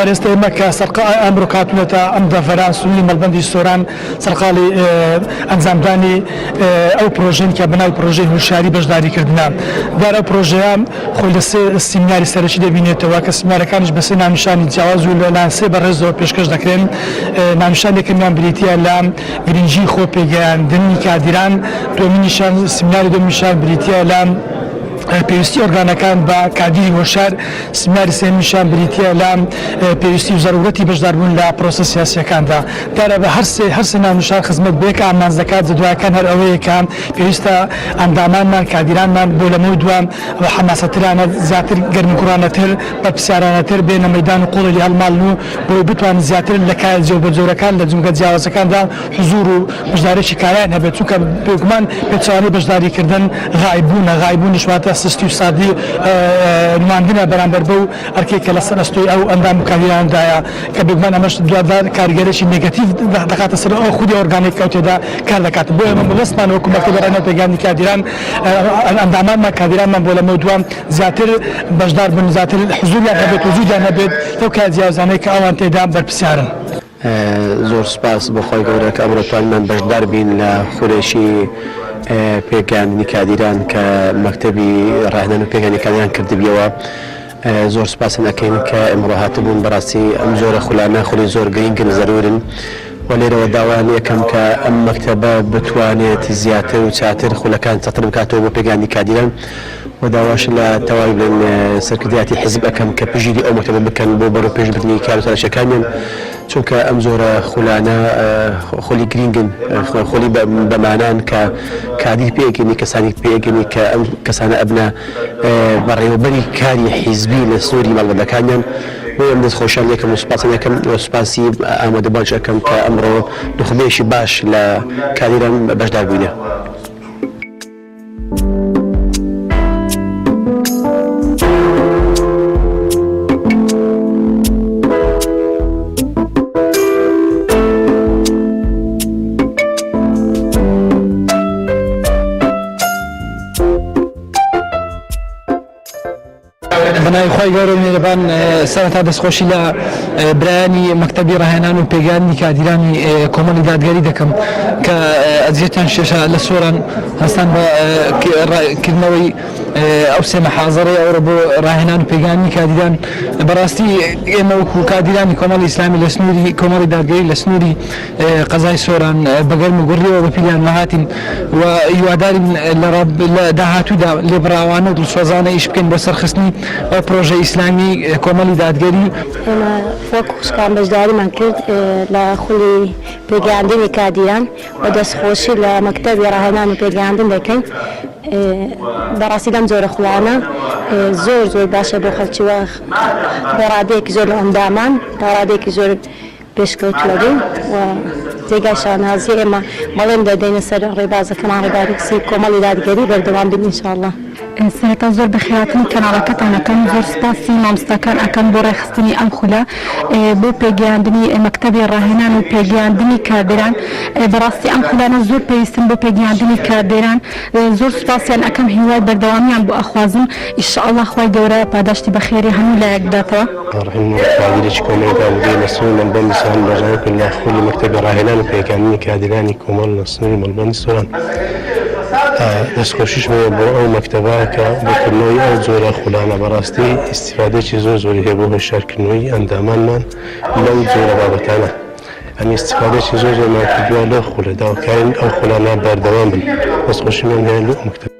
جارسته مكة سرقة أمريكا تونتا أم دفران سوني ملبندي سوران سرقالي أنزام داني أو بروجين كبناء بروجين هوشاري بجداري كردنا دار بروجيام خلص السيميناري سرشي دبينيته واك السيمينار كانش بس نامشان جواز ولا لانسي برزو بيشكش دكرين نامشان كمان بريتيا لام جرينجي خو بيجان دني كاديران دومينيشان السيميناري دومينيشان بريتيا لام پێویستی ئۆرگانەکان بە کادیری هۆشار سیمیناری سێمیشان بریتیە لە پێویستی و ضرورەتی بەشداربوون لە پرۆسە سیاسیەکاندا دارە بە هەر سێ نامنیشان خزمەت بێک ئامانز دەکات جدواکان هەر ئەوەیە کە پێویستە ئەندامانمان کادیرانمان بۆ لەمەوەی دوام حەماسەترانە زیاتر گەرمگوڕانەتر بەرپرسیارانەتر بێنە مەیدان و قوڵی هەڵماڵن و بۆی بتوانن زیاتر لە جێوبەجۆرەکان لە جمگە جیاوازەکاندا حضور و بەشداریی کاریان هەبێت چونکە بێگومان پێچوانی بەشداریکردن غایبوونیش واتە سستی و سادی نماندنە بەرامبەر بەو ئەرکێکە لەسەر ئەستۆی ئەو ئەندام و کاریرانندایە کە بێگومان ئەمەش دوادار کاریگەرێکی نێگەتیڤ دەکاتە سەر ئەو خودی ئۆرگانێک کە تێدا کار دەکات بۆ ئێمە مەبەستمان وەکو مەکتەب ڕاهێنانی و پێگەیاندنی کادیران ئەندامانمان کادیرانمان بۆ لەمەوە دوام زیاتر بەشدار بن زیاتر حضوریان هەبێت وجودیان هەبێت لەو کار جیاوازانەی کە ئەوان تێدا بەرپرسیارن. زۆر سپاس بۆ خۆی گەورە کە ئەمڕۆ توانمان بەشدار بین لە خورێشی پێگەیاندنی کادیران کە مەکتەبی ڕاهێنانی و پێگەیاندنی کادیران کردبیەوە. زۆر سپاسن ئەەکەین کە ئەمڕۆ هاتبوون بەڕاستی ئەم زۆرە خولانە خولی زۆر گرنگن زەرورن و لێرەوە داوایان یەکەم کە ئەم مەکتەبە بتوانێت زیاتر و چاتر خولەکان چەتر بکاتەوە بۆ پێگەیاندنی کادیران و داواش لە تەواوی بڵێن سەرکردایەتی حیزب ئەەکەم کە پژیری ئەو مەکتەبە بکەن بۆ بەڕێوە پێشبردننی کار و تەلاشەکانیان چونکە ئەم زۆرە خولانە خۆلی گرنگن خۆلی بەمانان کە کادیر پێگەنی کەسانی پێگەنی کە ئەم کەسانە ئەبنە بەڕێوەبەری کاری حیزبی لە سنووری ماڵبەندەکانیان بۆ ئەم دەستخۆشیان یەکەم و سوپاسان یەکەم و سوپاسی ئامادەباش ئەەکەم کە ئەمڕۆ دخبێشی باش لە کادیران بەشدار بووینە. بنای خۆی گەورە میێرەبان سەرەتا دەستخۆشی لە برایانی مەکتەبی ڕاهێنانی و پێگەیاندنی کادیرانی کۆمەڵی دادگەری دەکەم کە ئەجێتان شێشە لە سۆران هەستان بە کردنەوەی ئەو سێ مەحازەڕەی ئەوڕۆ بۆ ڕاهێنان و پێگەیاندنی کادیران بەڕاستی ئێمە وەکو کادیرانی کۆمەڵی ئیسلامی لە سنووری کۆمەڵی دادگەری لە سنووری قەزای سۆران بەگەرم و گوڕیەوە بە پیلیان وهاتین و هیوادارین لە داهاتوودا لێبڕاوانە و دڵسۆزانە ئیش بکەین بۆ سەرخستنی ئەو پرۆژە ئیسلامی کۆمەڵی دادگەری. ئێمە وەکو خوشکان بەشداریمان کرد لە خولی پێگەیاندنی کادیران و دەستخۆشی لە مەکتەبی ڕاهێنان و پێگەیاندن دەکەین. بەڕاستی لەم زۆرە خوڵانە زۆر باشە بۆ خەڵکی وە بە ڕادەیەکی زۆر لە ئەندامان تا ڕادەیەکی زۆر پێشکەوتووە بوو و جێگای شانازی ئێمە بەڵێن دەدەینە سەر ڕێبازەکەمان ڕێبارێکی کۆمەڵی دادگەری بەردەوام بین ئینشاءالله. سەرەتا زۆر بەخێراتنی کەناڵەکەتان ئەەکەم زۆر سپاسی مامۆستاکان ئەەکەم بۆ ڕێخستنی ئەم خولە بۆ پێگەیاندنی مەکتەبی ڕاهێنان و پێگەیاندنی کادران. بەڕاستی ئەم خولانە زۆر پێویستن بۆ پێگەیاندنی کادران. زۆر سپاسیان ئەەکەم هیوای بەردەوامیان بۆ ئەخوازم ئینشاءالله خوای گەورە پاداشتی بەخێری هەموو لایەک بداتەوە. کادرێکی کۆمەڵەکان بێ مەسئول مەلبەندی سۆران بەژاو کرد لە خولی مەکتەبی ڕاهێنان و پێگەیاندنی کادرانی کۆمەڵ لە سنووری مەلبەندی سۆران. دەستخۆشیش بۆ ئەو مەکتەبە کە بۆکردنەوەی ئەو جۆرە خولانە بەڕاستی ئیسیفادێکی زۆری هەیە بۆ هۆشیارکردنەوەی ئەندامانمان لەو جۆرە بابەتانە. ئەم ئیسیفادێکی زۆرمان کردووە لەو خولەدا و کارین ئەو خولانە بەردەوام بن. دەستخۆشیمان هەیە لەو مەکتەب.